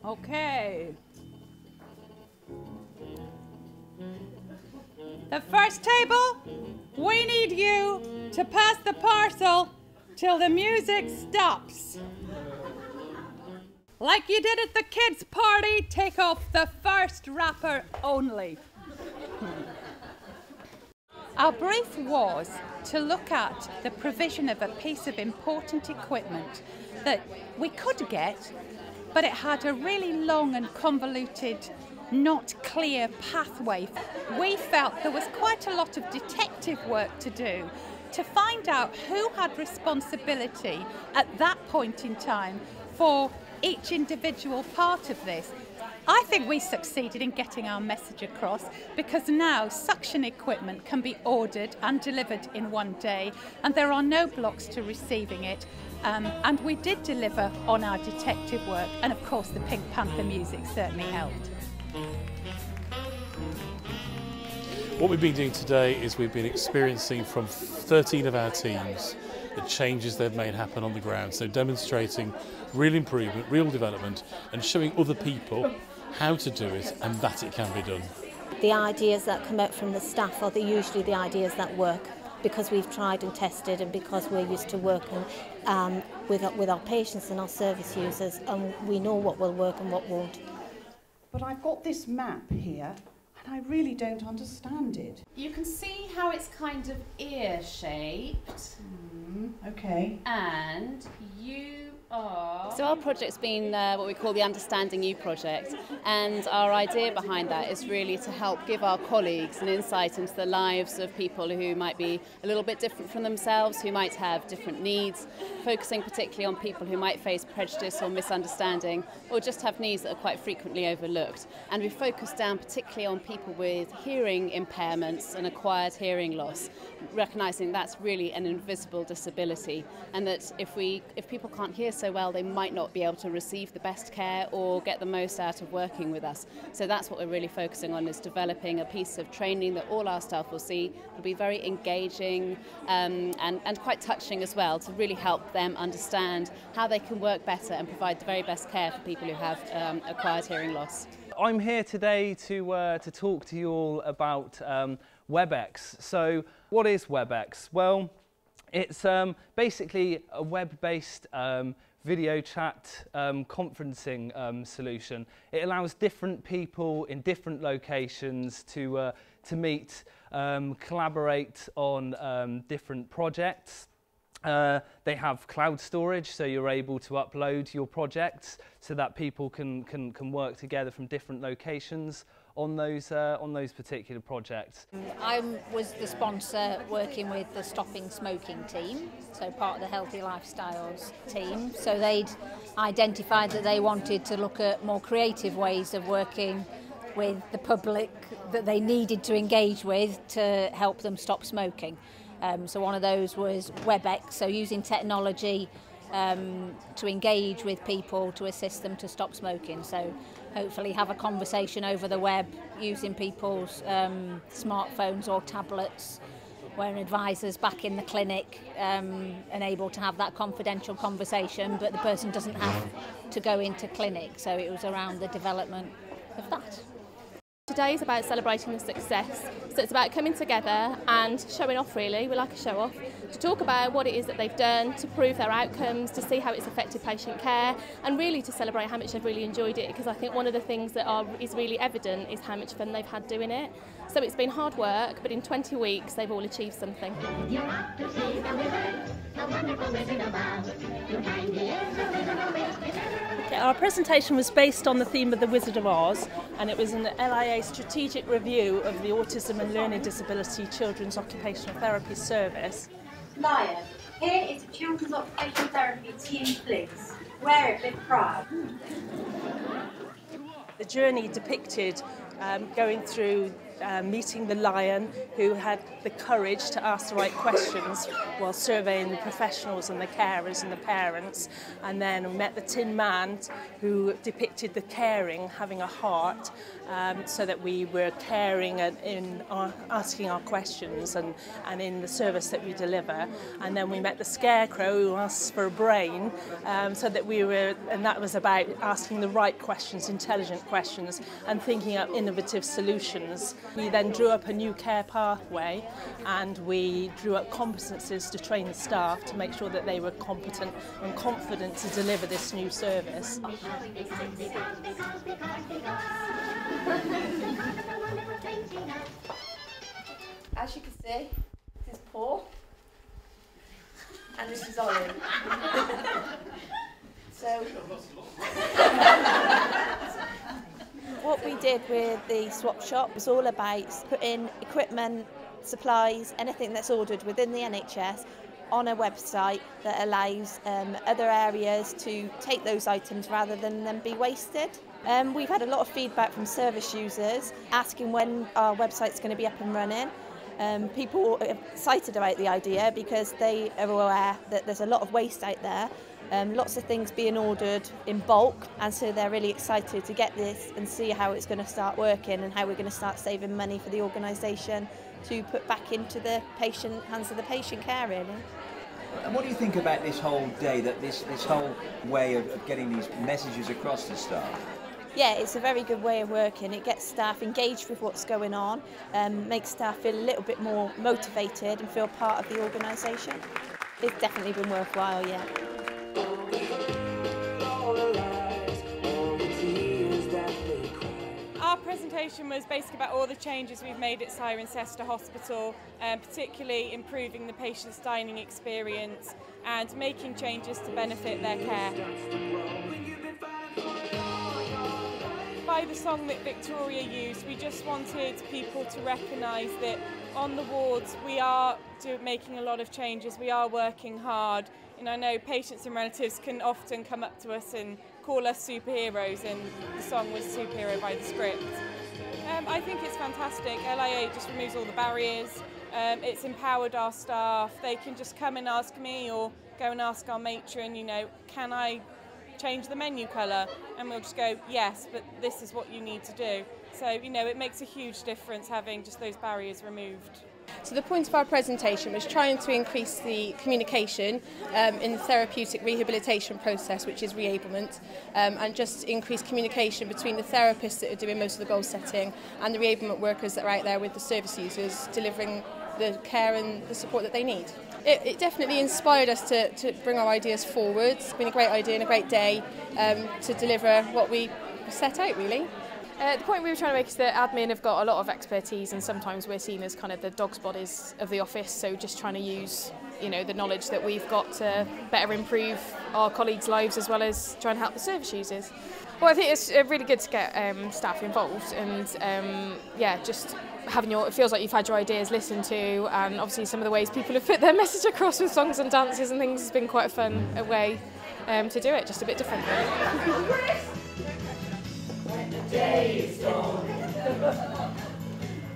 Okay. The first table, we need you to pass the parcel till the music stops. Like you did at the kids' party, take off the first wrapper only. Our brief was to look at the provision of a piece of important equipment that we could get, but it had a really long and convoluted, not clear pathway. We felt there was quite a lot of detective work to do to find out who had responsibility at that point in time for each individual part of this. I think we succeeded in getting our message across, because now suction equipment can be ordered and delivered in one day, and there are no blocks to receiving it. And we did deliver on our detective work, and of course the Pink Panther music certainly helped. What we've been doing today is we've been experiencing from 13 of our teams the changes they've made happen on the ground. So demonstrating real improvement, real development, and showing other people how to do it and that it can be done. The ideas that come out from the staff are usually the ideas that work, because we've tried and tested, and because we're used to working with our patients and our service users, and we know what will work and what won't. But I've got this map here, and I really don't understand it. You can see how it's kind of ear-shaped. Okay. And you are... So our project's been what we call the Understanding You project, and our idea behind that is really to help give our colleagues an insight into the lives of people who might be a little bit different from themselves, who might have different needs, focusing particularly on people who might face prejudice or misunderstanding, or just have needs that are quite frequently overlooked. And we focus down particularly on people with hearing impairments and acquired hearing loss, recognising that's really an invisible disability, and that if people can't hear so well, they might not be able to receive the best care or get the most out of working with us. So that's what we're really focusing on, is developing a piece of training that all our staff will see. It'll be very engaging and quite touching as well, to really help them understand how they can work better and provide the very best care for people who have acquired hearing loss. I'm here today to talk to you all about WebEx. So what is WebEx? Well, it's basically a web-based video chat conferencing solution. It allows different people in different locations to meet, collaborate on different projects. They have cloud storage, so you're able to upload your projects so that people can work together from different locations on those particular projects. I was the sponsor working with the Stopping Smoking team, so part of the Healthy Lifestyles team. So they'd identified that they wanted to look at more creative ways of working with the public that they needed to engage with to help them stop smoking. So one of those was WebEx, so using technology to engage with people to assist them to stop smoking. So hopefully have a conversation over the web using people's smartphones or tablets, where an advisor's back in the clinic and able to have that confidential conversation, but the person doesn't have to go into clinic. So it was around the development of that. Today is about celebrating the success, so it's about coming together and showing off really, we like a show off, to talk about what it is that they've done, to prove their outcomes, to see how it's affected patient care, and really to celebrate how much they've really enjoyed it, because I think one of the things that is really evident is how much fun they've had doing it. So it's been hard work, but in 20 weeks they've all achieved something. Our presentation was based on the theme of the Wizard of Oz, and it was an LiA strategic review of the Autism and Learning Disability Children's Occupational Therapy Service. LiA, here is a Children's Occupational Therapy team, please. Wear it with pride. The journey depicted going through meeting the lion, who had the courage to ask the right questions while surveying the professionals and the carers and the parents. And then we met the Tin Man, who depicted the caring, having a heart, so that we were caring in asking our questions and in the service that we deliver. And then we met the Scarecrow, who asks for a brain, so that and that was about asking the right questions, intelligent questions, and thinking up innovative solutions. We then drew up a new care pathway, and we drew up competencies to train the staff to make sure that they were competent and confident to deliver this new service. As you can see, this is Paul, and this is Ollie. So, what we did with the swap shop was all about putting equipment, supplies, anything that's ordered within the NHS on a website that allows other areas to take those items rather than them be wasted. We've had a lot of feedback from service users asking when our website's going to be up and running. People are excited about the idea because they are aware that there's a lot of waste out there, lots of things being ordered in bulk, and so they're really excited to get this and see how it's going to start working and how we're going to start saving money for the organisation to put back into the hands of the patient care, really. And what do you think about this whole day, that this whole way of getting these messages across to staff? Yeah, it's a very good way of working. It gets staff engaged with what's going on, makes staff feel a little bit more motivated and feel part of the organisation. It's definitely been worthwhile, yeah. Our presentation was basically about all the changes we've made at Cirencester Hospital, particularly improving the patient's dining experience and making changes to benefit their care. By the song that Victoria used, we just wanted people to recognise that on the wards we are making a lot of changes, we are working hard. And I know patients and relatives can often come up to us and call us superheroes, and the song was Superhero by the Script. I think it's fantastic. LiA just removes all the barriers. It's empowered our staff. They can just come and ask me or go and ask our matron, you know, can I change the menu colour? And we'll just go, yes, but this is what you need to do. So, you know, it makes a huge difference having just those barriers removed. So the point of our presentation was trying to increase the communication in the therapeutic rehabilitation process, which is reablement, and just increase communication between the therapists that are doing most of the goal setting and the reablement workers that are out there with the service users delivering the care and the support that they need. It definitely inspired us to bring our ideas forward. It's been a great idea and a great day to deliver what we set out, really. The point we were trying to make is that admin have got a lot of expertise, and sometimes we're seen as kind of the dog's bodies of the office, so just trying to use, you know, the knowledge that we've got to better improve our colleagues' lives as well as try and help the service users. Well, I think it's really good to get staff involved, and yeah, just having it feels like you've had your ideas listened to, and obviously some of the ways people have put their message across with songs and dances and things has been quite a fun way to do it, just a bit different, really. Day is dawn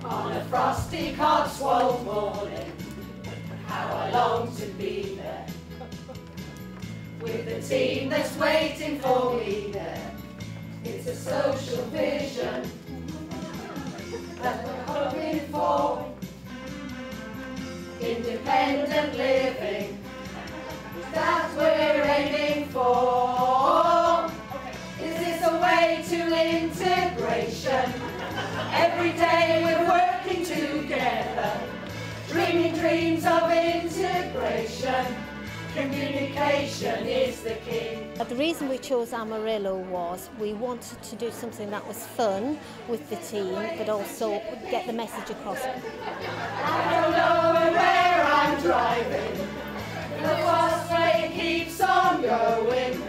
on a frosty Cotswold morning. How I long to be there with the team that's waiting for me there. It's a social vision that we're hoping for. Independent living, that's what we're aiming for. Is this a way to integration? Every day we're working together, dreaming dreams of integration. Communication is the key. The reason we chose Amarillo was we wanted to do something that was fun with the team, but also get the message across. I don't know where I'm driving. The fast train keeps on going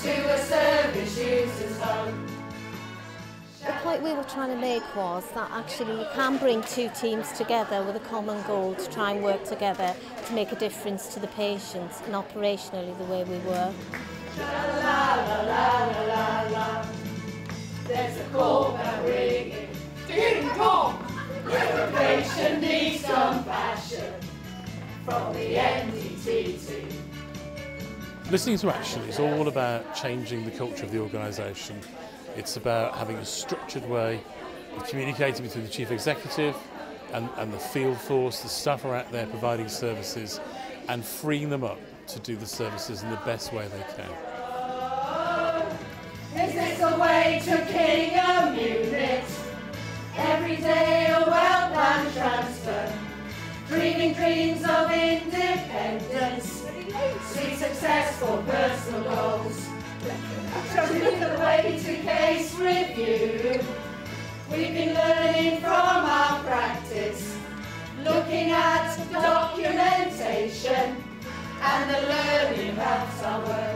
to a service user's home. The point we were trying to make was that actually you can bring two teams together with a common goal to try and work together to make a difference to the patients and operationally the way we work. La la la la la la. There's a call bell ringing. Ding dong! Where a patient needs compassion from the NDT team. Listening to Action is all about changing the culture of the organisation. It's about having a structured way of communicating between the Chief Executive and the field force. The staff are out there providing services and freeing them up to do the services in the best way they can. Is this a way to Kingham Unit? Every day a well-planned transfer, dreaming dreams of independence, see successful personal goals. Choosing the way to case review. We've been learning from our practice, looking at documentation, and the learning helps our work.